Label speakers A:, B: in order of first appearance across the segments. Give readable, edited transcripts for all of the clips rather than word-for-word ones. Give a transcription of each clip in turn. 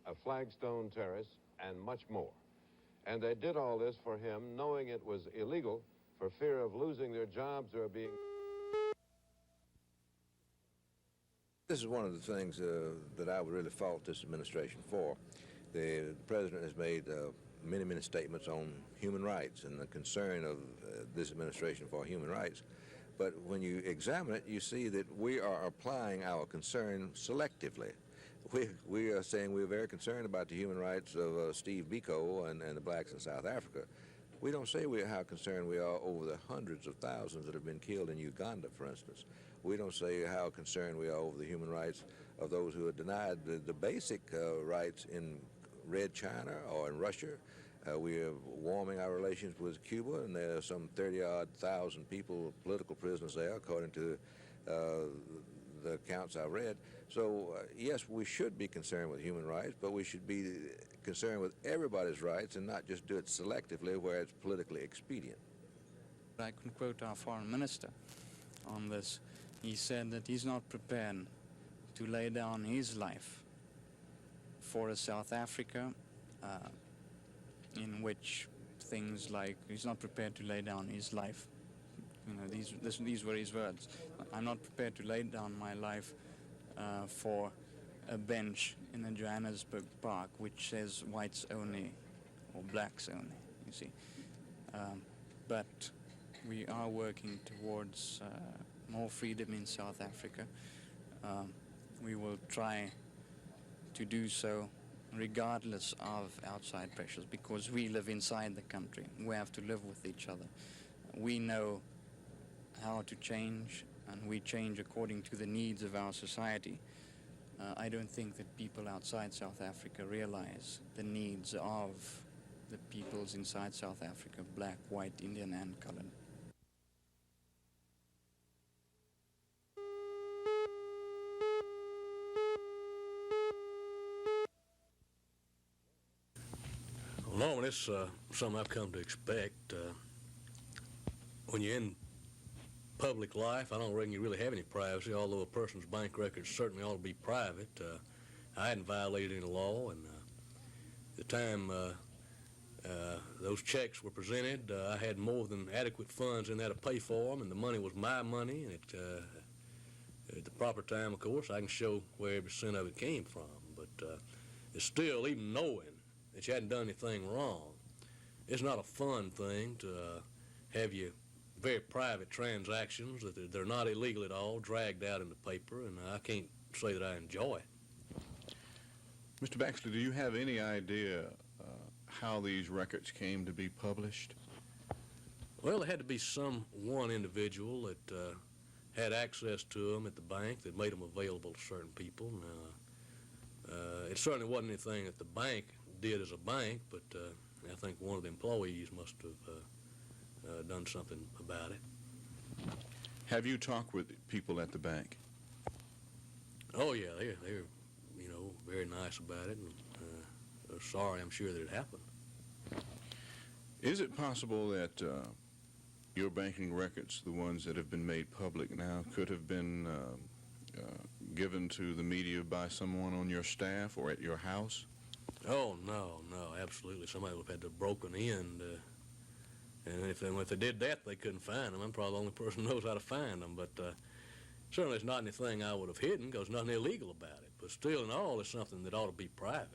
A: a flagstone terrace, and much more. And they did all this for him, knowing it was illegal, for fear of losing their jobs or being...
B: This is one of the things that I would really fault this administration for. The president has made many, many statements on human rights and the concern of this administration for human rights. But when you examine it, you see that we are applying our concern selectively. We are saying we're very concerned about the human rights of Steve Biko and the blacks in South Africa. We don't say how concerned we are over the hundreds of thousands that have been killed in Uganda, for instance. We don't say how concerned we are over the human rights of those who are denied the basic rights in Red China or in Russia. We are warming our relations with Cuba, and there are some 30-odd thousand people, political prisoners there, according to the accounts I read. So, yes, we should be concerned with human rights, but we should be concerned with everybody's rights and not just do it selectively where it's politically expedient.
C: I can quote our foreign minister on this. He said that he's not prepared to lay down his life for a South Africa in which things like, he's not prepared to lay down his life. You know, these were his words. I'm not prepared to lay down my life for a bench in a Johannesburg park which says whites only or blacks only, you see. But we are working towards more freedom in South Africa. We will try to do so regardless of outside pressures, because we live inside the country. We have to live with each other. We know how to change, and we change according to the needs of our society. I don't think that people outside South Africa realize the needs of the peoples inside South Africa, black, white, Indian, and colored.
D: Norman, it's something I've come to expect. When you're in public life, I don't reckon you really have any privacy, although a person's bank records certainly ought to be private. I hadn't violated any law, and the time those checks were presented, I had more than adequate funds in there to pay for them, and the money was my money, and at the proper time, of course, I can show where every cent of it came from. But it's still, even knowing that you hadn't done anything wrong, it's not a fun thing to have you very private transactions that they're not illegal at all dragged out in the paper, and I can't say that I enjoy it.
E: Mr. Baxley, do you have any idea how these records came to be published?
D: Well, there had to be one individual that had access to them at the bank that made them available to certain people. Now, it certainly wasn't anything that the bank did as a bank, but I think one of the employees must have done something about it.
E: Have you talked with people at the bank?
D: Oh yeah, they're very nice about it, and they're sorry, I'm sure, that it happened.
E: Is it possible that your banking records, the ones that have been made public now, could have been given to the media by someone on your staff or at your house?
D: Oh, no, absolutely. Somebody would have had to have broken in, and if they did that, they couldn't find them. I'm probably the only person who knows how to find them, but certainly it's not anything I would have hidden, because there's nothing illegal about it. But still, in all, it's something that ought to be private.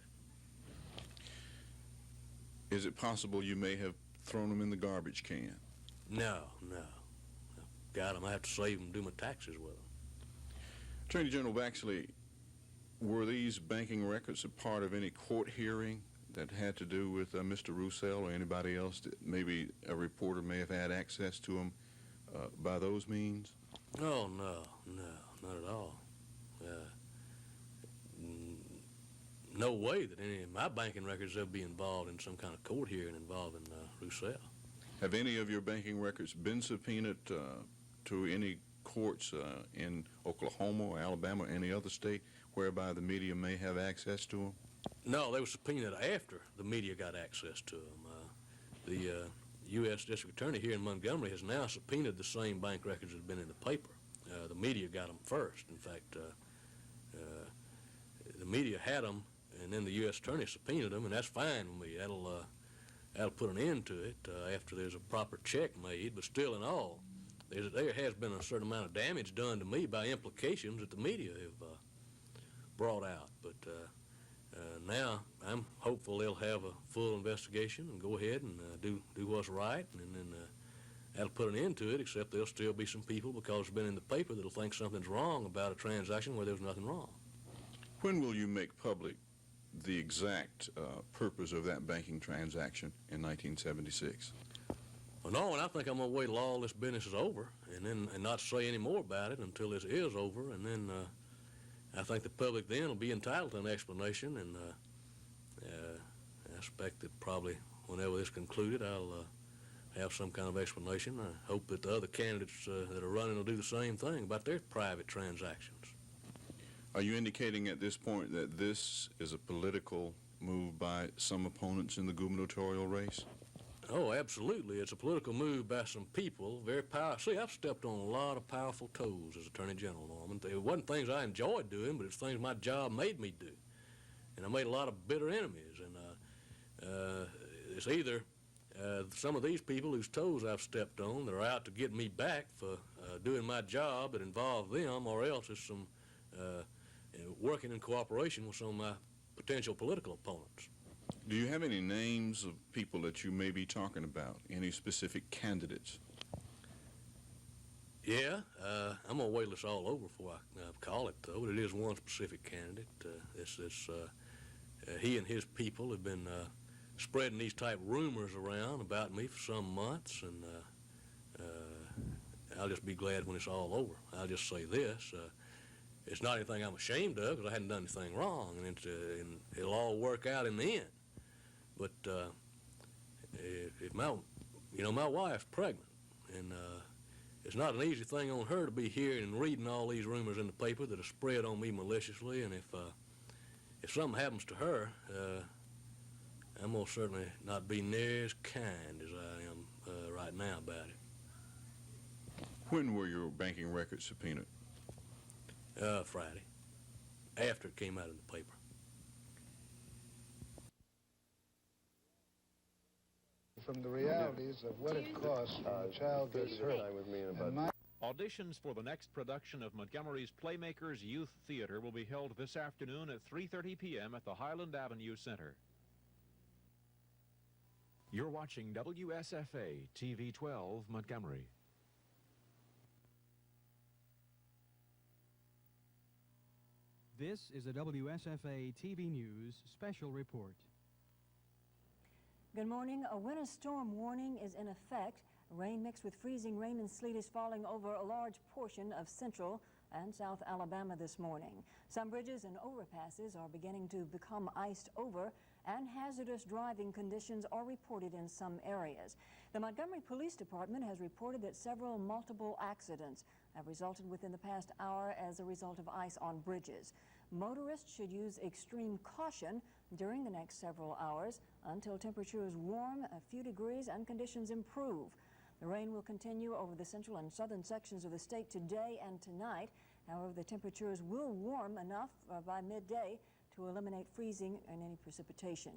E: Is it possible you may have thrown them in the garbage can?
D: No. Got them. I have to save them and do my taxes with them.
E: Attorney General Baxley, were these banking records a part of any court hearing that had to do with Mr. Roussel or anybody else that maybe a reporter may have had access to them by those means?
D: Oh, no, not at all. No way that any of my banking records ever be involved in some kind of court hearing involving Roussel.
E: Have any of your banking records been subpoenaed to any courts in Oklahoma or Alabama or any other state whereby the media may have access to them?
D: No, they were subpoenaed after the media got access to them. The U.S. District Attorney here in Montgomery has now subpoenaed the same bank records that have been in the paper. The media got them first. In fact, the media had them and then the U.S. Attorney subpoenaed them, and that's fine with me. That'll put an end to it after there's a proper check made. But still, in all, there has been a certain amount of damage done to me by implications that the media have brought out. But now I'm hopeful they'll have a full investigation and go ahead and do what's right, and then that'll put an end to it, except there'll still be some people, because it's been in the paper, that'll think something's wrong about a transaction where there's nothing wrong.
E: When will you make public the exact purpose of that banking transaction in 1976?
D: Well, no, and I think I'm going to wait till all this business is over and not say any more about it until this is over, and then I think the public then will be entitled to an explanation, and I expect that probably whenever this is concluded, I'll have some kind of explanation. I hope that the other candidates that are running will do the same thing about their private transactions.
E: Are you indicating at this point that this is a political move by some opponents in the gubernatorial race?
D: Oh, absolutely. It's a political move by some people, very powerful. See, I've stepped on a lot of powerful toes as Attorney General, Norman. It wasn't things I enjoyed doing, but it's things my job made me do. And I made a lot of bitter enemies. And it's either some of these people whose toes I've stepped on that are out to get me back for doing my job that involved them, or else it's some working in cooperation with some of my potential political opponents.
E: Do you have any names of people that you may be talking about, any specific candidates?
D: Yeah, I'm going to wait till it's all over before I call it, though. But it is one specific candidate. He and his people have been spreading these type rumors around about me for some months, and I'll just be glad when it's all over. I'll just say this. It's not anything I'm ashamed of, because I hadn't done anything wrong, and it'll all work out in the end. But if my wife's pregnant, and it's not an easy thing on her to be hearing and reading all these rumors in the paper that are spread on me maliciously, and if something happens to her, I'm going to certainly not be near as kind as I am right now about it.
E: When were your banking records subpoenaed?
D: Friday, after it came out in the paper.
F: From the realities of what it costs when a child gets hurt.
G: Auditions for the next production of Montgomery's Playmakers Youth Theater will be held this afternoon at 3:30 p.m. at the Highland Avenue Center. You're watching WSFA TV 12 Montgomery.
H: This is a WSFA TV News special report.
I: Good morning. A winter storm warning is in effect. Rain mixed with freezing rain and sleet is falling over a large portion of central and south Alabama this morning. Some bridges and overpasses are beginning to become iced over, and hazardous driving conditions are reported in some areas. The Montgomery Police Department has reported that several multiple accidents have resulted within the past hour as a result of ice on bridges. Motorists should use extreme caution during the next several hours until temperatures warm a few degrees and conditions improve. The rain will continue over the central and southern sections of the state today and tonight. However, the temperatures will warm enough by midday to eliminate freezing and any precipitation.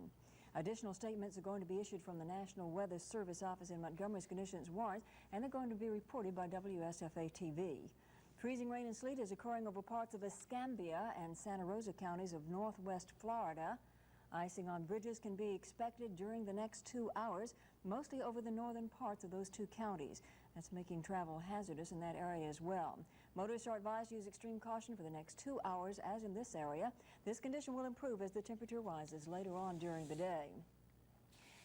I: Additional statements are going to be issued from the National Weather Service office in Montgomery's conditions warrant, and they're going to be reported by WSFA TV. Freezing rain and sleet is occurring over parts of Escambia and Santa Rosa counties of northwest Florida. Icing on bridges can be expected during the next 2 hours, mostly over the northern parts of those two counties. That's making travel hazardous in that area as well. Motorists are advised to use extreme caution for the next 2 hours, as in this area. This condition will improve as the temperature rises later on during the day.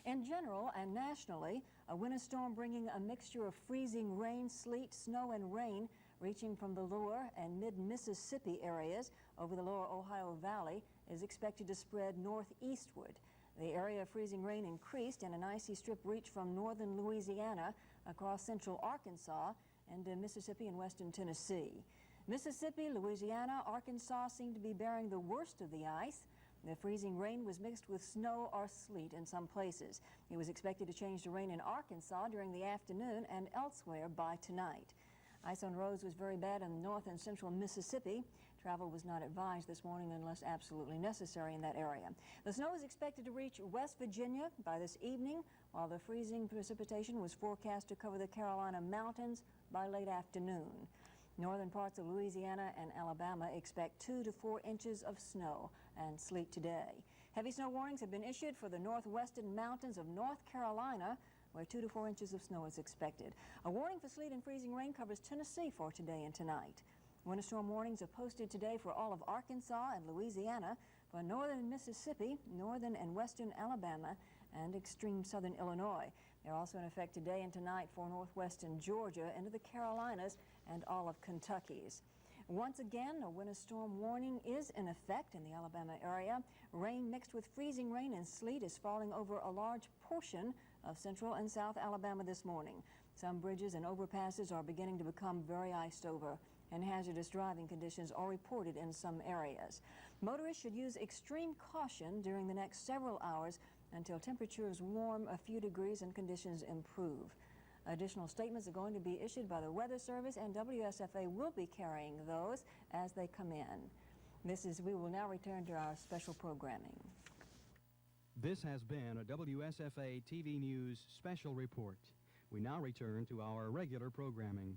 I: In general and nationally, a winter storm bringing a mixture of freezing rain, sleet, snow, and rain reaching from the lower and mid-Mississippi areas over the lower Ohio Valley is expected to spread northeastward. The area of freezing rain increased, and an icy strip reached from northern Louisiana across central Arkansas and Mississippi and western Tennessee. Mississippi, Louisiana, Arkansas seem to be bearing the worst of the ice. The freezing rain was mixed with snow or sleet in some places. It was expected to change to rain in Arkansas during the afternoon and elsewhere by tonight. Ice on roads was very bad in north and central Mississippi. Travel was not advised this morning unless absolutely necessary in that area. The snow is expected to reach West Virginia by this evening, while the freezing precipitation was forecast to cover the Carolina mountains by late afternoon. Northern parts of Louisiana and Alabama expect 2 to 4 inches of snow and sleet today. Heavy snow warnings have been issued for the northwestern mountains of North Carolina, where 2 to 4 inches of snow is expected. A warning for sleet and freezing rain covers Tennessee for today and tonight. Winter storm warnings are posted today for all of Arkansas and Louisiana, for northern Mississippi, northern and western Alabama, and extreme southern Illinois. They're also in effect today and tonight for northwestern Georgia into the Carolinas and all of Kentucky's. Once again, a winter storm warning is in effect in the Alabama area. Rain mixed with freezing rain and sleet is falling over a large portion of central and south Alabama this morning. Some bridges and overpasses are beginning to become very iced over, and hazardous driving conditions are reported in some areas. Motorists should use extreme caution during the next several hours until temperatures warm a few degrees and conditions improve. Additional statements are going to be issued by the Weather Service, and WSFA will be carrying those as they come in. We will now return to our special programming.
H: This has been a WSFA TV News special report. We now return to our regular programming.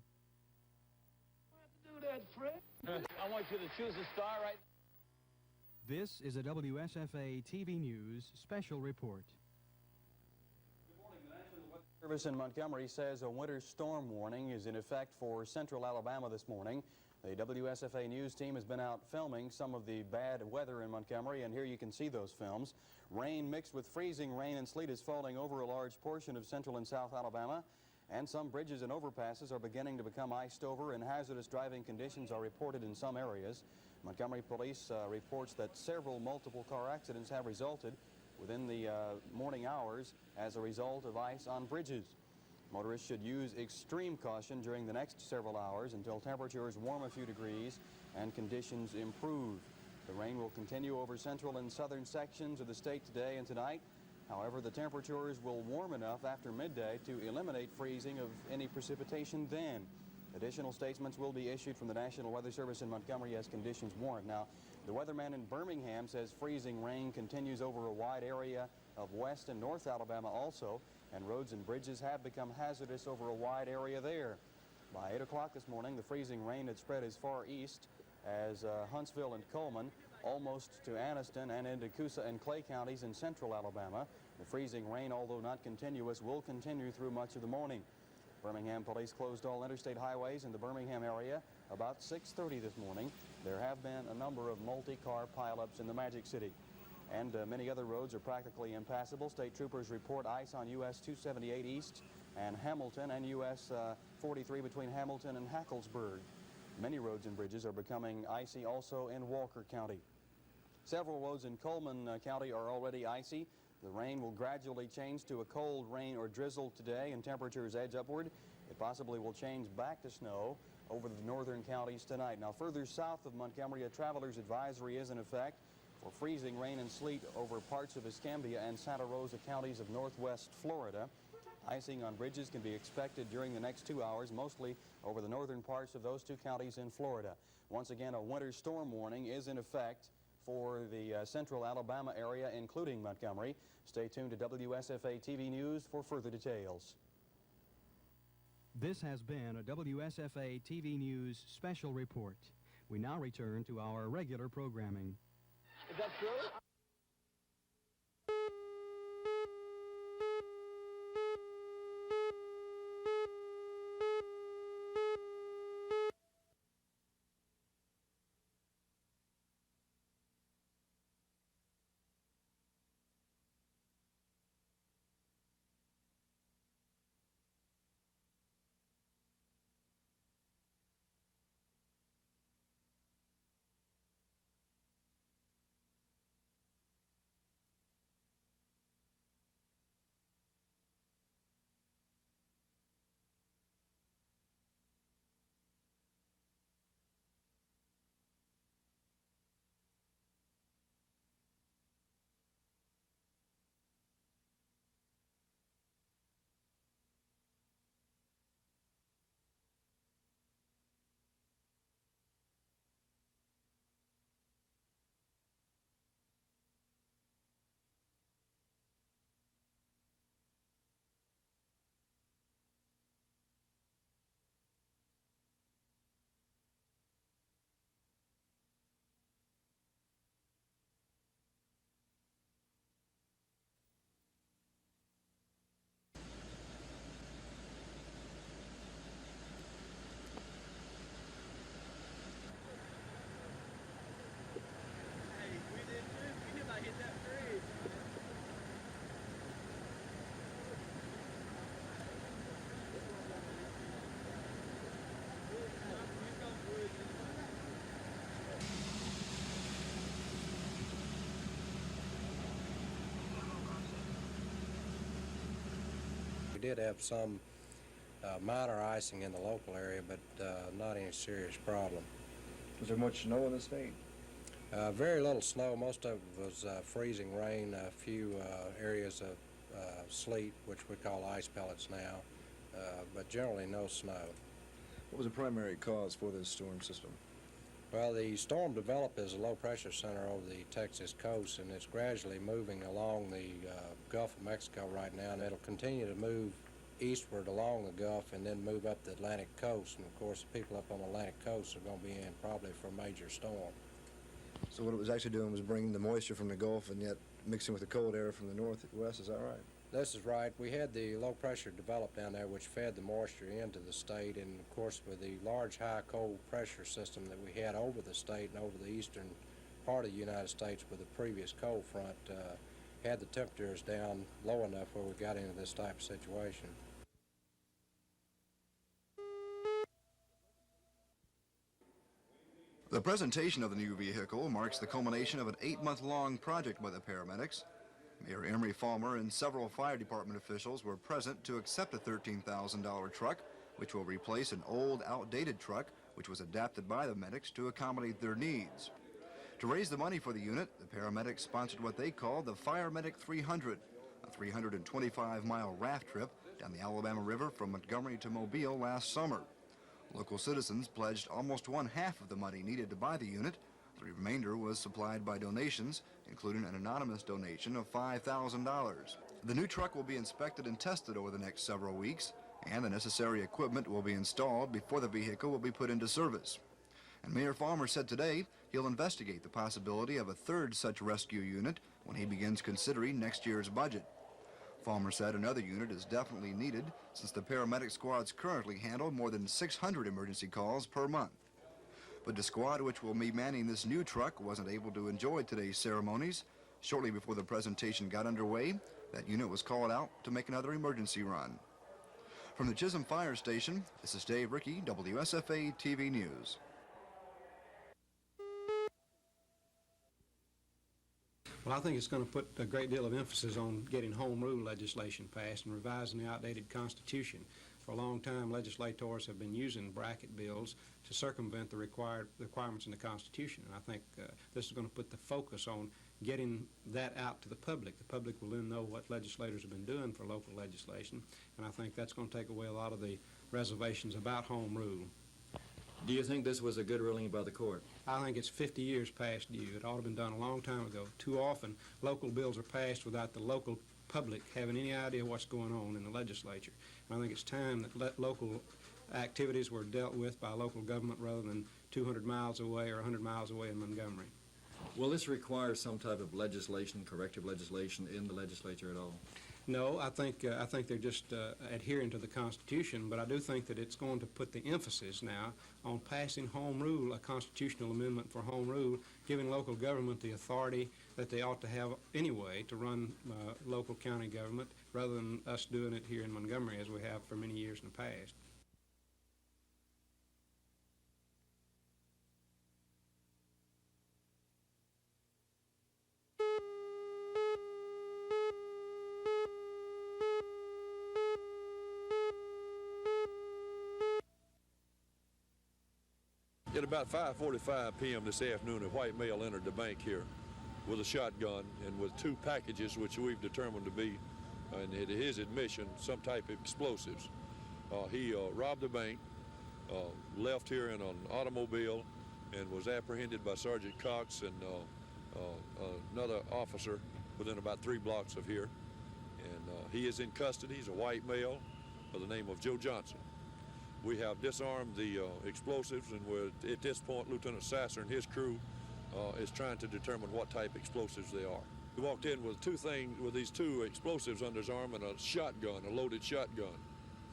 J: Do that, Fred. I want you to choose a star right now.
H: This is a WSFA TV News special report.
K: Good morning. The National Weather Service in Montgomery says a winter storm warning is in effect for central Alabama this morning. The WSFA News team has been out filming some of the bad weather in Montgomery, and here you can see those films. Rain mixed with freezing rain and sleet is falling over a large portion of central and south Alabama, and some bridges and overpasses are beginning to become iced over, and hazardous driving conditions are reported in some areas. Montgomery Police reports that several multiple car accidents have resulted within the morning hours as a result of ice on bridges. Motorists should use extreme caution during the next several hours until temperatures warm a few degrees and conditions improve. The rain will continue over central and southern sections of the state today and tonight. However, the temperatures will warm enough after midday to eliminate freezing of any precipitation then. Additional statements will be issued from the National Weather Service in Montgomery as conditions warrant. Now, the weatherman in Birmingham says freezing rain continues over a wide area of west and north Alabama also, and roads and bridges have become hazardous over a wide area there. By 8 o'clock this morning, the freezing rain had spread as far east as Huntsville and Coleman, almost to Anniston and into Coosa and Clay counties in central Alabama. The freezing rain, although not continuous, will continue through much of the morning. Birmingham police closed all interstate highways in the Birmingham area about 6:30 this morning. There have been a number of multi-car pileups in the Magic City, and many other roads are practically impassable. State troopers report ice on US 278 East and Hamilton, and US 43 between Hamilton and Hacklesburg. Many roads and bridges are becoming icy also in Walker County. Several roads in Coleman County are already icy. The rain will gradually change to a cold rain or drizzle today, and temperatures edge upward. It possibly will change back to snow over the northern counties tonight. Now, further south of Montgomery, a traveler's advisory is in effect for freezing rain and sleet over parts of Escambia and Santa Rosa counties of northwest Florida. Icing on bridges can be expected during the next 2 hours, mostly over the northern parts of those two counties in Florida. Once again, a winter storm warning is in effect for the central Alabama area, including Montgomery. Stay tuned to WSFA TV News for further details.
H: This has been a WSFA TV News special report. We now return to our regular programming.
J: Is that true?
L: We did have some minor icing in the local area, but not any serious problem.
M: Was there much snow in the state?
L: Very little snow. Most of it was freezing rain, a few areas of sleet, which we call ice pellets now, but generally no snow.
M: What was the primary cause for this storm system?
L: Well, the storm developed as a low-pressure center over the Texas coast, and it's gradually moving along the Gulf of Mexico right now, and it'll continue to move eastward along the Gulf and then move up the Atlantic coast. And, of course, the people up on the Atlantic coast are going to be in probably for a major storm.
M: So what it was actually doing was bringing the moisture from the Gulf and yet mixing with the cold air from the northwest, is that right?
L: This is right. We had the low pressure develop down there, which fed the moisture into the state, and of course with the large high cold pressure system that we had over the state and over the eastern part of the United States with the previous cold front, had the temperatures down low enough where we got into this type of situation.
N: The presentation of the new vehicle marks the culmination of an 8-month-long project by the paramedics. Mayor Emery Falmer and several fire department officials were present to accept a $13,000 truck, which will replace an old, outdated truck, which was adapted by the medics to accommodate their needs. To raise the money for the unit, the paramedics sponsored what they called the Fire Medic 300, a 325-mile raft trip down the Alabama River from Montgomery to Mobile last summer. Local citizens pledged almost one-half of the money needed to buy the unit. The remainder was supplied by donations, including an anonymous donation of $5,000. The new truck will be inspected and tested over the next several weeks, and the necessary equipment will be installed before the vehicle will be put into service. And Mayor Falmer said today he'll investigate the possibility of a third such rescue unit when he begins considering next year's budget. Falmer said another unit is definitely needed since the paramedic squads currently handle more than 600 emergency calls per month. But the squad which will be manning this new truck wasn't able to enjoy today's ceremonies. Shortly before the presentation got underway, that unit was called out to make another emergency run. From the Chisholm Fire Station, this is Dave Rickey, WSFA TV News.
O: Well, I think it's going to put a great deal of emphasis on getting home rule legislation passed and revising the outdated Constitution. For a long time, legislators have been using bracket bills to circumvent the requirements in the Constitution, and I think this is going to put the focus on getting that out to the public. The public will then know what legislators have been doing for local legislation, and I think that's going to take away a lot of the reservations about home rule.
M: Do you think this was a good ruling by the court?
O: I think it's 50 years past due. It ought to have been done a long time ago. Too often, local bills are passed without the local public having any idea what's going on in the legislature. And I think it's time that local activities were dealt with by local government rather than 200 miles away or 100 miles away in Montgomery.
M: Will this require some type of legislation, corrective legislation in the legislature at all?
O: No, I think they're just adhering to the Constitution, but I do think that it's going to put the emphasis now on passing home rule, a constitutional amendment for home rule, giving local government the authority that they ought to have anyway to run local county government rather than us doing it here in Montgomery as we have for many years in the past.
P: At about 5:45 p.m. this afternoon, a white male entered the bank here with a shotgun and with two packages which we've determined to be, in his admission, some type of explosives. He robbed the bank, left here in an automobile, and was apprehended by Sergeant Cox and another officer within about 3 blocks of here. And he is in custody. He's a white male by the name of Joe Johnson. We have disarmed the explosives, and at this point, Lieutenant Sasser and his crew is trying to determine what type of explosives they are. We walked in with these two explosives under his arm and a shotgun, a loaded shotgun,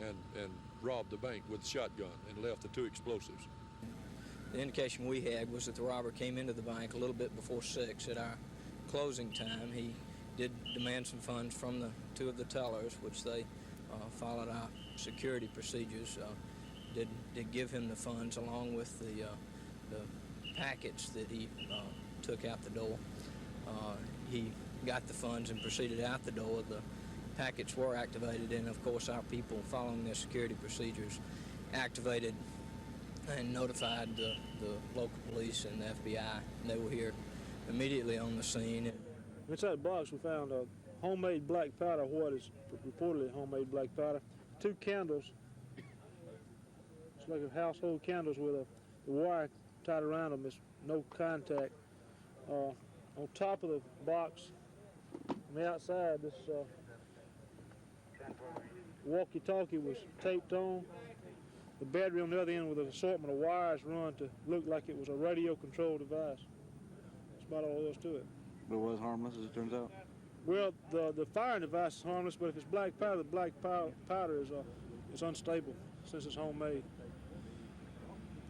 P: and robbed the bank with the shotgun and left the 2 explosives.
Q: The indication we had was that the robber came into the bank a little bit before 6. At our closing time, he did demand some funds from the 2 of the tellers, which they followed our security procedures. Did give him the funds along with the package that he took out the door. He got the funds and proceeded out the door. The packets were activated, and of course our people, following their security procedures, activated and notified the local police and the FBI. And they were here immediately on the scene.
R: Inside the box we found a homemade black powder, what is reportedly homemade black powder, 2 candles. It's like a household candles with a wire tied around them. It's no contact. On top of the box, on the outside, this walkie-talkie was taped on. The battery on the other end with an assortment of wires run to look like it was a radio-controlled device. That's about all there is to it.
K: But it was harmless, as it turns out?
R: Well, the firing device is harmless, but if it's black powder, the black powder is unstable since it's homemade.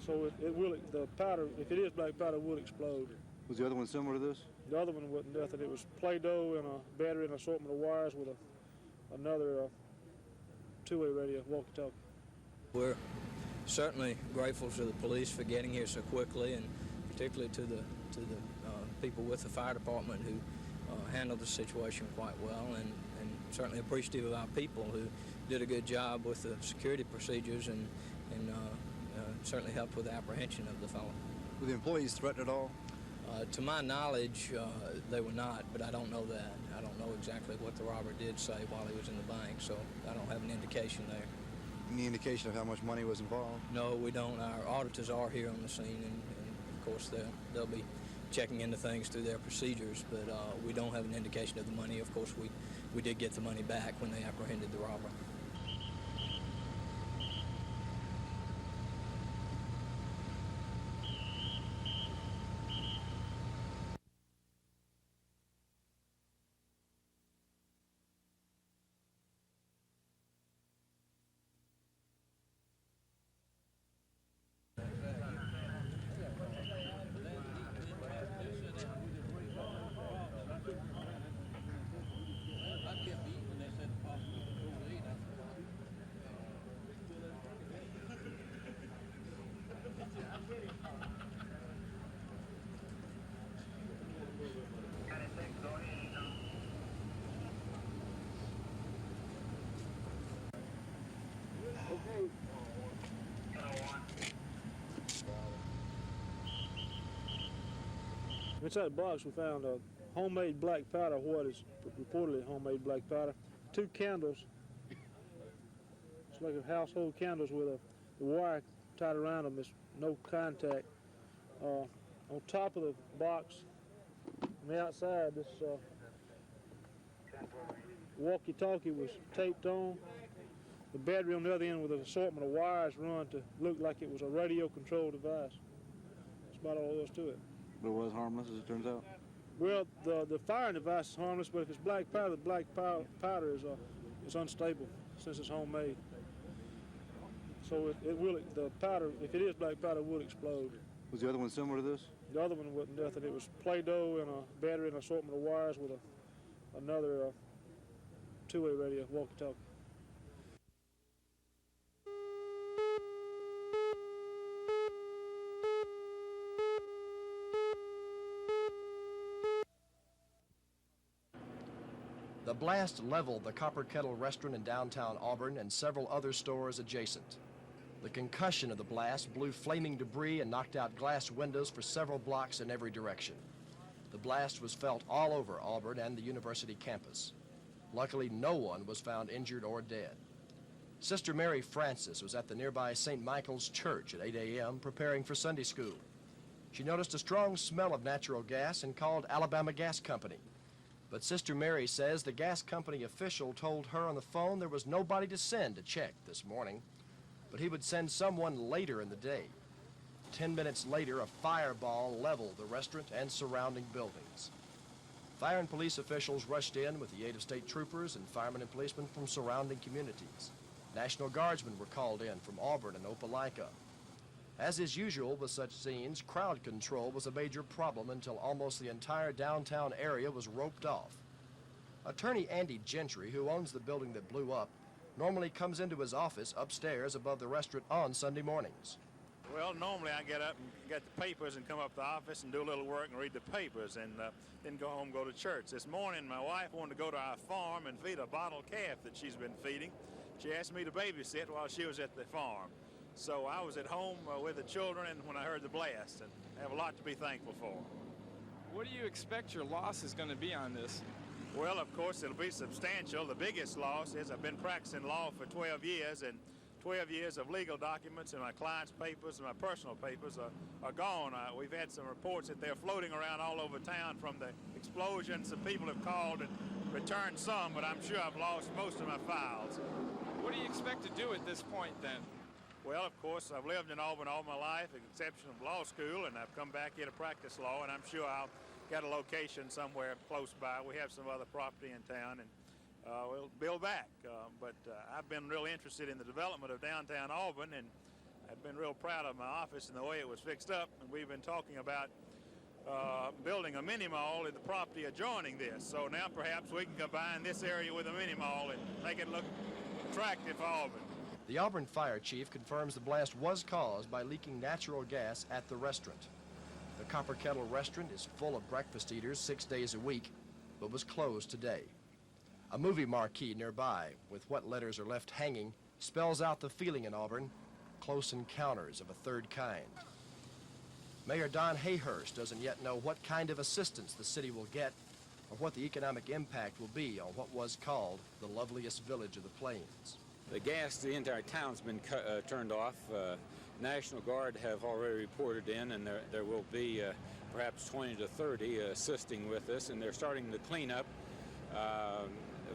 R: So the powder, if it is black powder, will explode.
K: Was the other one similar to this?
R: The other one wasn't nothing. It was Play-Doh and a battery and an assortment of wires with another two-way radio, walkie-talkie.
Q: We're certainly grateful to the police for getting here so quickly, and particularly to the people with the fire department who handled the situation quite well, and certainly appreciative of our people who did a good job with the security procedures and certainly helped with the apprehension of the fellow.
N: Were the employees threatened at all?
Q: To my knowledge, they were not, but I don't know that. I don't know exactly what the robber did say while he was in the bank, so I don't have an indication there.
N: Any indication of how much money was involved?
Q: No, we don't. Our auditors are here on the scene, and of course they'll be checking into things through their procedures, but we don't have an indication of the money. Of course, we did get the money back when they apprehended the robber.
R: Inside the box we found a homemade black powder, what is reportedly homemade black powder, 2 candles. It's like a household candles with a wire tied around them. It's no contact. On top of the box, on the outside, this walkie-talkie was taped on. The battery on the other end with an assortment of wires run to look like it was a radio-controlled device. That's about all there is to it.
K: But it was harmless, as it turns out?
R: Well, the firing device is harmless, but if it's black powder, the black powder is unstable since it's homemade. So the powder, if it is black powder, will explode.
K: Was the other one similar to this?
R: The other one wasn't nothing. It was Play-Doh and a battery and an assortment of wires with another two-way radio, walkie-talkie.
S: The blast leveled the Copper Kettle restaurant in downtown Auburn and several other stores adjacent. The concussion of the blast blew flaming debris and knocked out glass windows for several blocks in every direction. The blast was felt all over Auburn and the university campus. Luckily, no one was found injured or dead. Sister Mary Francis was at the nearby St. Michael's Church at 8 a.m. preparing for Sunday school. She noticed a strong smell of natural gas and called Alabama Gas Company. But Sister Mary says the gas company official told her on the phone there was nobody to send to check this morning, but he would send someone later in the day. 10 minutes later, a fireball leveled the restaurant and surrounding buildings. Fire and police officials rushed in with the aid of state troopers and firemen and policemen from surrounding communities. National Guardsmen were called in from Auburn and Opelika. As is usual with such scenes, crowd control was a major problem until almost the entire downtown area was roped off. Attorney Andy Gentry, who owns the building that blew up, normally comes into his office upstairs above the restaurant on Sunday mornings.
T: Well, normally I get up and get the papers and come up to the office and do a little work and read the papers and then go home and go to church. This morning, my wife wanted to go to our farm and feed a bottle calf that she's been feeding. She asked me to babysit while she was at the farm. So I was at home with the children and when I heard the blast, and I have a lot to be thankful for.
U: What do you expect your loss is going to be on this?
T: Well, of course, it'll be substantial. The biggest loss is I've been practicing law for 12 years, and 12 years of legal documents and my clients' papers and my personal papers are gone. We've had some reports that they're floating around all over town from the explosions. Some people have called and returned some, but I'm sure I've lost most of my files.
U: What do you expect to do at this point, then?
T: Well, of course, I've lived in Auburn all my life, with the exception of law school, and I've come back here to practice law, and I'm sure I'll get a location somewhere close by. We have some other property in town, and we'll build back. But I've been really interested in the development of downtown Auburn, and I've been real proud of my office and the way it was fixed up. And we've been talking about building a mini mall in the property adjoining this. So now perhaps we can combine this area with a mini mall and make it look attractive for Auburn.
S: The Auburn fire chief confirms the blast was caused by leaking natural gas at the restaurant. The Copper Kettle restaurant is full of breakfast eaters 6 days a week, but was closed today. A movie marquee nearby, with what letters are left hanging, spells out the feeling in Auburn: close encounters of a third kind. Mayor Don Hayhurst doesn't yet know what kind of assistance the city will get or what the economic impact will be on what was called the loveliest village of the plains.
V: The gas, the entire town's been turned off. National Guard have already reported in, and there will be perhaps 20 to 30 assisting with this, and they're starting the cleanup.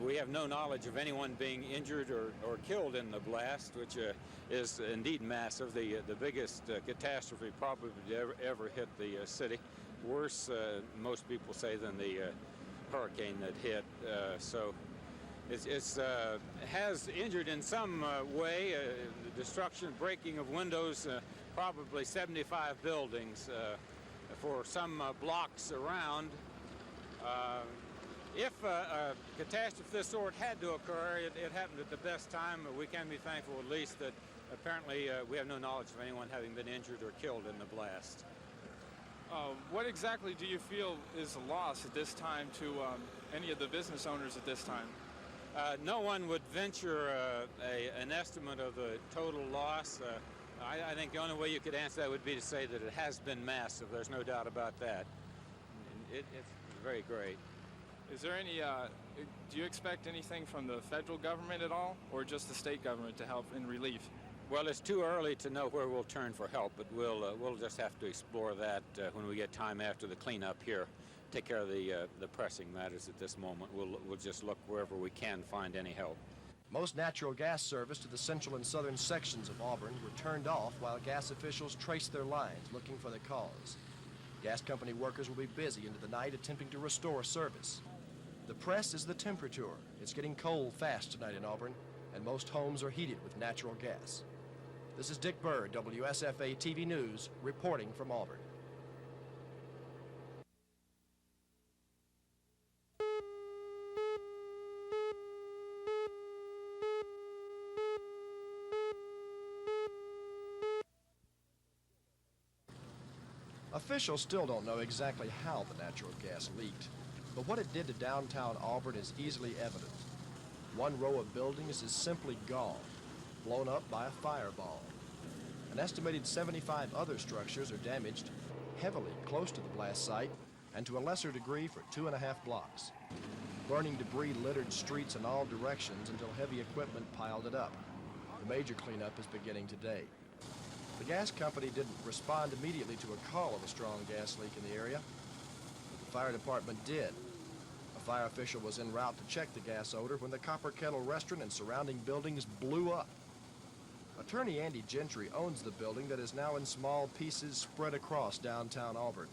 V: We have no knowledge of anyone being injured or killed in the blast, which is indeed massive, the biggest catastrophe probably ever hit the city. Worse, most people say, than the hurricane that hit. So it has injured in some way, the destruction, breaking of windows, probably 75 buildings for some blocks around. If a catastrophe of this sort had to occur, it happened at the best time. We can be thankful at least that apparently we have no knowledge of anyone having been injured or killed in the blast.
U: What exactly do you feel is a loss at this time to any of the business owners at this time?
V: No one would venture an estimate of the total loss. I think the only way you could answer that would be to say that it has been massive. There's no doubt about that. It's very great.
U: Is there any, do you expect anything from the federal government at all, or just the state government to help in relief?
V: Well, it's too early to know where we'll turn for help, but we'll just have to explore that when we get time after the cleanup here. Take care of the pressing matters at this moment. We'll just look wherever we can find any help.
S: Most natural gas service to the central and southern sections of Auburn were turned off while gas officials traced their lines looking for the cause. Gas company workers will be busy into the night attempting to restore service. The press is the temperature. It's getting cold fast tonight in Auburn, and most homes are heated with natural gas. This is Dick Bird, WSFA TV News, reporting from Auburn. Officials still don't know exactly how the natural gas leaked, but what it did to downtown Auburn is easily evident. One row of buildings is simply gone, blown up by a fireball. An estimated 75 other structures are damaged, heavily close to the blast site, and to a lesser degree for 2.5 blocks. Burning debris littered streets in all directions until heavy equipment piled it up. The major cleanup is beginning today. The gas company didn't respond immediately to a call of a strong gas leak in the area. The fire department did. A fire official was en route to check the gas odor when the Copper Kettle restaurant and surrounding buildings blew up. Attorney Andy Gentry owns the building that is now in small pieces spread across downtown Auburn.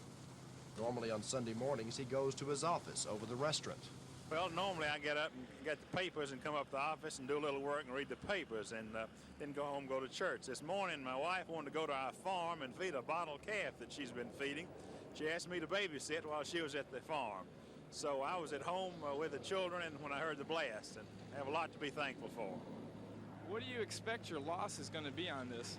S: Normally on Sunday mornings, he goes to his office over the restaurant.
T: Well, normally I get up and get the papers and come up to the office and do a little work and read the papers and then go home and go to church. This morning, my wife wanted to go to our farm and feed a bottle calf that she's been feeding. She asked me to babysit while she was at the farm. So I was at home with the children and when I heard the blast, and I have a lot to be thankful for.
U: What do you expect your loss is going to be on this?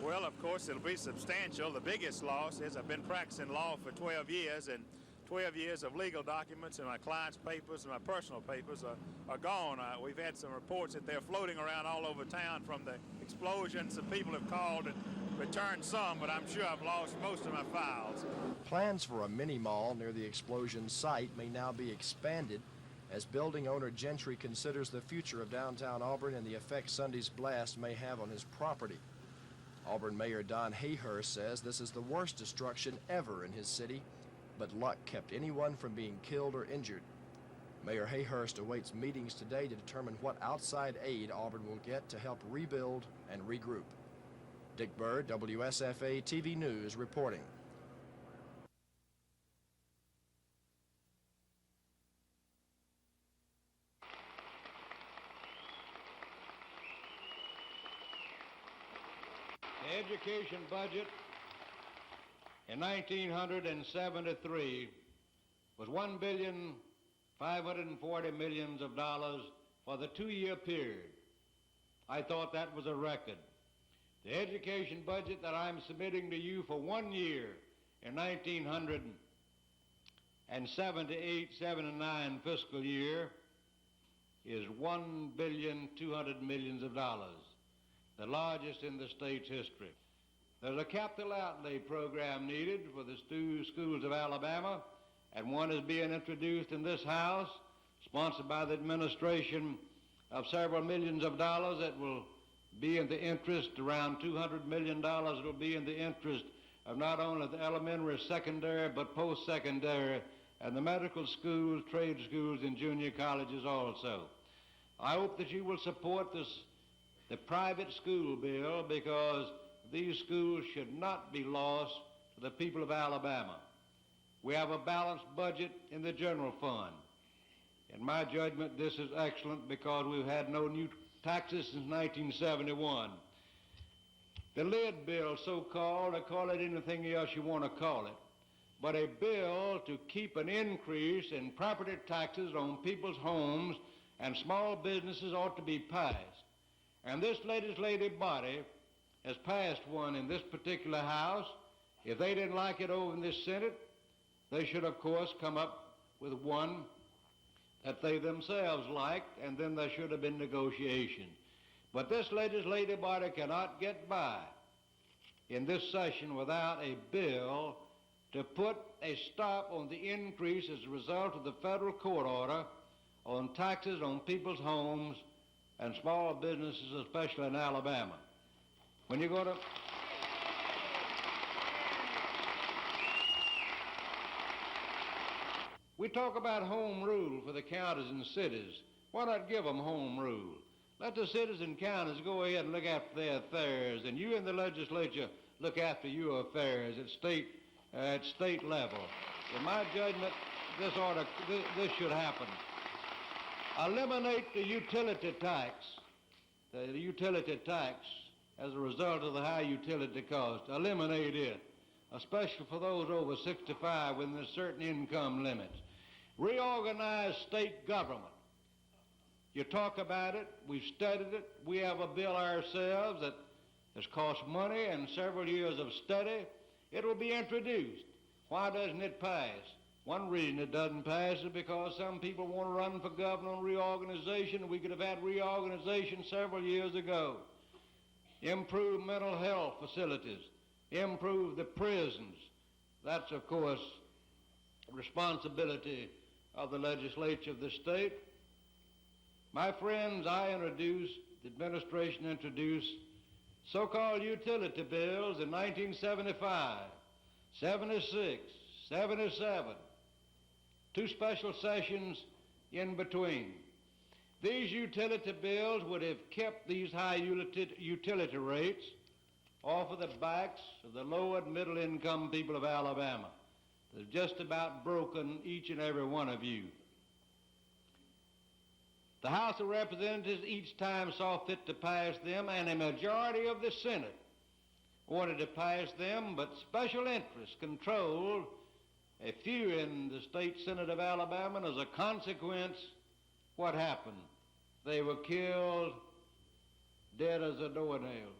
T: Well, of course, it'll be substantial. The biggest loss is I've been practicing law for 12 years, and 12 years of legal documents and my client's papers and my personal papers are gone. We've had some reports that they're floating around all over town from the explosions. Some people have called and returned some, but I'm sure I've lost most of my files.
S: Plans for a mini mall near the explosion site may now be expanded as building owner Gentry considers the future of downtown Auburn and the effect Sunday's blast may have on his property. Auburn Mayor Don Hayhurst says this is the worst destruction ever in his city, but luck kept anyone from being killed or injured. Mayor Hayhurst awaits meetings today to determine what outside aid Auburn will get to help rebuild and regroup. Dick Bird, WSFA TV News, reporting.
A: The education budget in 1973 was $1,540,000,000 for the 2-year period. I thought that was a record. The education budget that I'm submitting to you for 1 year in 1978-79 fiscal year is $1,200,000,000, the largest in the state's history. There's a capital outlay program needed for the schools of Alabama, and one is being introduced in this House, sponsored by the administration, of several millions of dollars that will be in the interest, around $200 million will be in the interest of not only the elementary, secondary, but post-secondary, and the medical schools, trade schools, and junior colleges also. I hope that you will support the private school bill, because these schools should not be lost to the people of Alabama. We have a balanced budget in the general fund. In my judgment, this is excellent because we've had no new taxes since 1971. The lid bill, so-called, I call it anything else you want to call it, but a bill to keep an increase in property taxes on people's homes and small businesses ought to be passed. And this legislative body has passed one in this particular House. If they didn't like it over in this Senate, they should, of course, come up with one that they themselves liked, and then there should have been negotiations. But this legislative body cannot get by in this session without a bill to put a stop on the increase as a result of the federal court order on taxes on people's homes and small businesses, especially in Alabama. When you go to... We talk about home rule for the counties and cities. Why not give them home rule? Let the cities and counties go ahead and look after their affairs, and you in the legislature look after your affairs at state level. In my judgment, this should happen. Eliminate the utility tax. The utility tax as a result of the high utility cost. Eliminate it, especially for those over 65 with certain income limits. Reorganize state government. You talk about it, we've studied it, we have a bill ourselves that has cost money and several years of study. It will be introduced. Why doesn't it pass? One reason it doesn't pass is because some people want to run for governor on reorganization. We could have had reorganization several years ago. Improve mental health facilities. Improve the prisons. That's, of course, responsibility of the legislature of the state. My friends, the administration introduced so-called utility bills in 1975, 76, 77, 2 special sessions in between. These utility bills would have kept these high utility rates off of the backs of the low and middle income people of Alabama. They've just about broken each and every one of you. The House of Representatives each time saw fit to pass them, and a majority of the Senate wanted to pass them, but special interests controlled a few in the state Senate of Alabama, and as a consequence, what happened? They were killed dead as a doornail.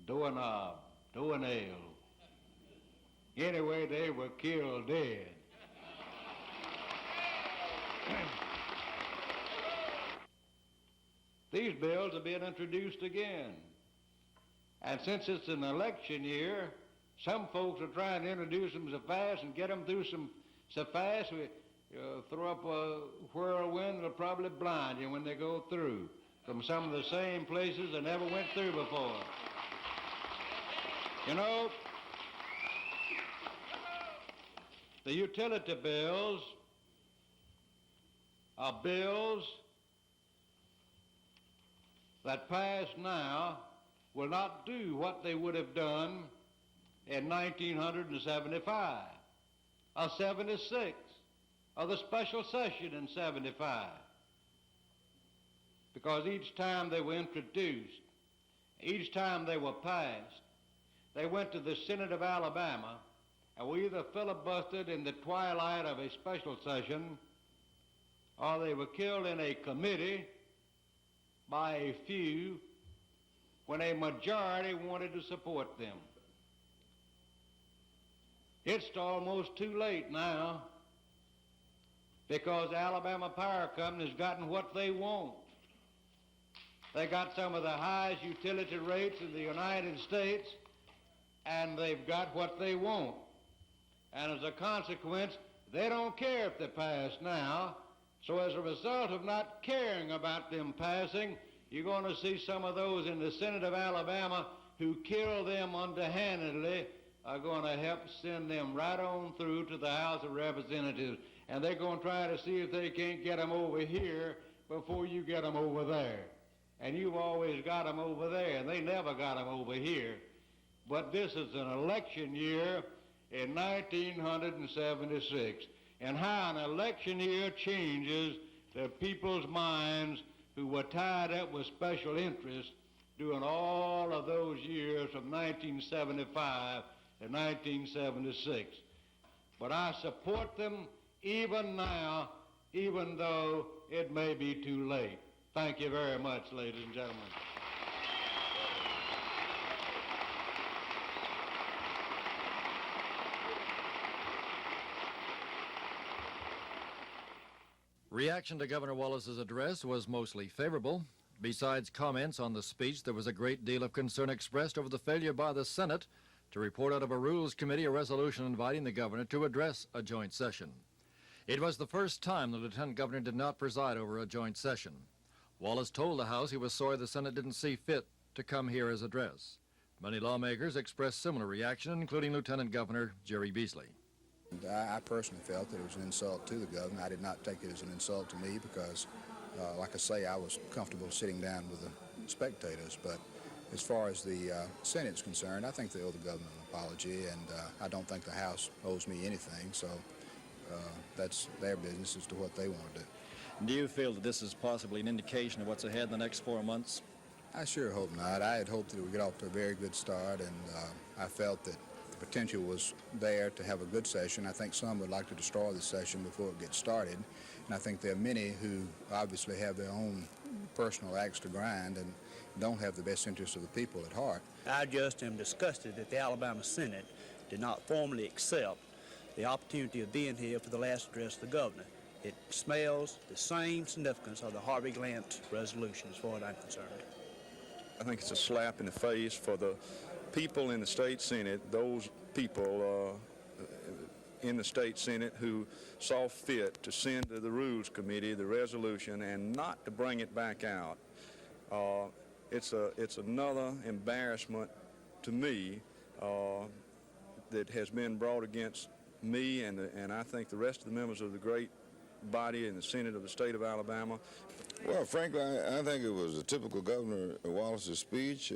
A: doorknob, doornail. Anyway, they were killed dead. These bills are being introduced again. And since it's an election year, some folks are trying to introduce them so fast and get them through so fast, we throw up a whirlwind that'll probably blind you when they go through from some of the same places they never went through before. You know, the utility bills are bills that pass now will not do what they would have done in 1975, or 76, or the special session in 75. Because each time they were introduced, each time they were passed, they went to the Senate of Alabama and were either filibustered in the twilight of a special session, or they were killed in a committee by a few when a majority wanted to support them. It's almost too late now because Alabama Power Company has gotten what they want. They got some of the highest utility rates in the United States, and they've got what they want. And as a consequence, they don't care if they pass now. So as a result of not caring about them passing, you're going to see some of those in the Senate of Alabama who kill them underhandedly are going to help send them right on through to the House of Representatives. And they're going to try to see if they can't get them over here before you get them over there. And you've always got them over there, and they never got them over here. But this is an election year in 1976. And how an election year changes the people's minds who were tied up with special interests during all of those years from 1975 to 1976. But I support them even now, even though it may be too late. Thank you very much, ladies and gentlemen.
B: Reaction to Governor Wallace's address was mostly favorable. Besides comments on the speech, there was a great deal of concern expressed over the failure by the Senate to report out of a Rules Committee a resolution inviting the governor to address a joint session. It was the first time the Lieutenant Governor did not preside over a joint session. Wallace told the House he was sorry the Senate didn't see fit to come hear his address. Many lawmakers expressed similar reaction, including Lieutenant Governor Jerry Beasley.
C: I personally felt that it was an insult to the governor. I did not take it as an insult to me because, like I say, I was comfortable sitting down with the spectators. But as far as the Senate's concerned, I think they owe the governor an apology, and I don't think the House owes me anything. So that's their business as to what they want to do.
B: Do you feel that this is possibly an indication of what's ahead in the next 4 months?
C: I sure hope not. I had hoped that it would get off to a very good start, and I felt that the potential was there to have a good session. I think some would like to destroy the session before it gets started, and I think there are many who obviously have their own personal axe to grind and don't have the best interests of the people at heart.
W: I just am disgusted that the Alabama Senate did not formally accept the opportunity of being here for the last address of the governor. It smells the same significance of the Harvey Lance resolution as far as I'm concerned.
E: I think it's a slap in the face for the people in the state Senate, those people in the state Senate who saw fit to send to the Rules Committee the resolution and not to bring it back out. It's another embarrassment to me that has been brought against me and I think the rest of the members of the great body in the Senate of the state of Alabama.
X: Well, frankly, I think it was a typical Governor Wallace's speech.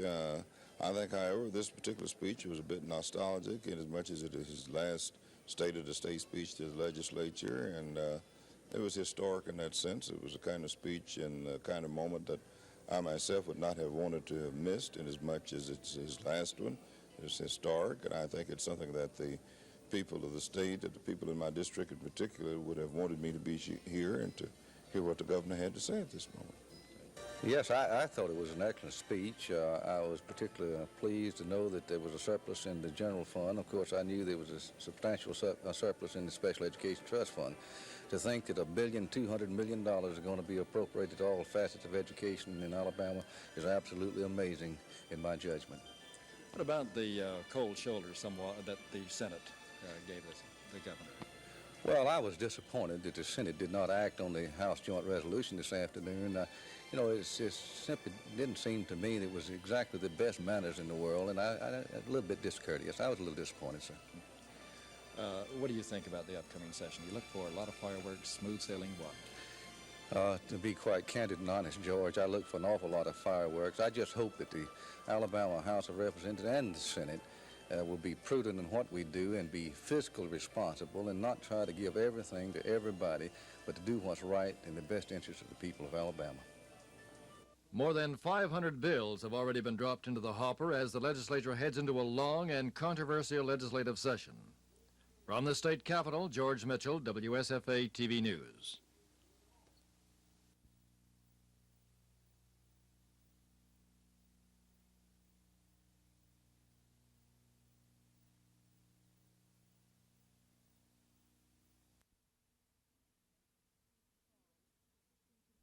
X: I think, however, this particular speech was a bit nostalgic in as much as it is his last State of the State speech to the legislature, and it was historic in that sense. It was a kind of speech and a kind of moment that I myself would not have wanted to have missed in as much as it's his last one. It's historic, and I think it's something that the people of the state, that the people in my district in particular, would have wanted me to be here and to hear what the governor had to say at this moment.
D: Yes, I thought it was an excellent speech. I was particularly pleased to know that there was a surplus in the general fund. Of course, I knew there was a substantial surplus in the Special Education Trust Fund. To think that $1.2 billion are going to be appropriated to all facets of education in Alabama is absolutely amazing in my judgment.
B: What about the cold shoulder somewhat that the Senate gave the governor?
D: Well, I was disappointed that the Senate did not act on the House Joint Resolution this afternoon. You know, it simply didn't seem to me that it was exactly the best manners in the world, and a little bit discourteous. I was a little disappointed, sir.
B: What do you think about the upcoming session? You look for a lot of fireworks, smooth sailing, what?
D: To be quite candid and honest, George, I look for an awful lot of fireworks. I just hope that the Alabama House of Representatives and the Senate will be prudent in what we do and be fiscally responsible and not try to give everything to everybody, but to do what's right in the best interest of the people of Alabama.
B: More than 500 bills have already been dropped into the hopper as the legislature heads into a long and controversial legislative session. From the state capitol, George Mitchell, WSFA TV News.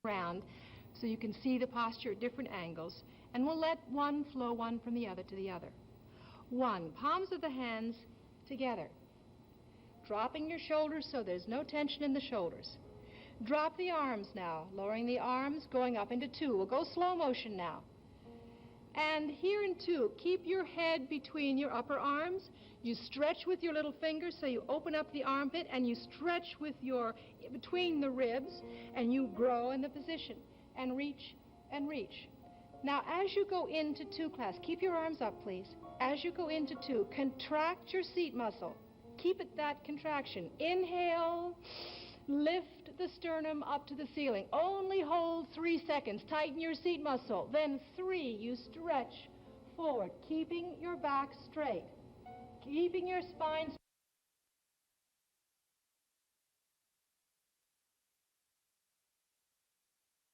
F: Around so you can see the posture at different angles, and we'll let one flow one from the other to the other. One, palms of the hands together, dropping your shoulders so there's no tension in the shoulders. Drop the arms now, lowering the arms, going up into two. We'll go slow motion now. And here in two, keep your head between your upper arms. You stretch with your little fingers, so you open up the armpit, and you stretch with your between the ribs, and you grow in the position, and reach and reach. Now, as you go into two, class, keep your arms up, please. As you go into two, contract your seat muscle. Keep it that contraction. Inhale, lift the sternum up to the ceiling. Only hold 3 seconds. Tighten your seat muscle. Then 3, you stretch forward, keeping your back straight, keeping your spine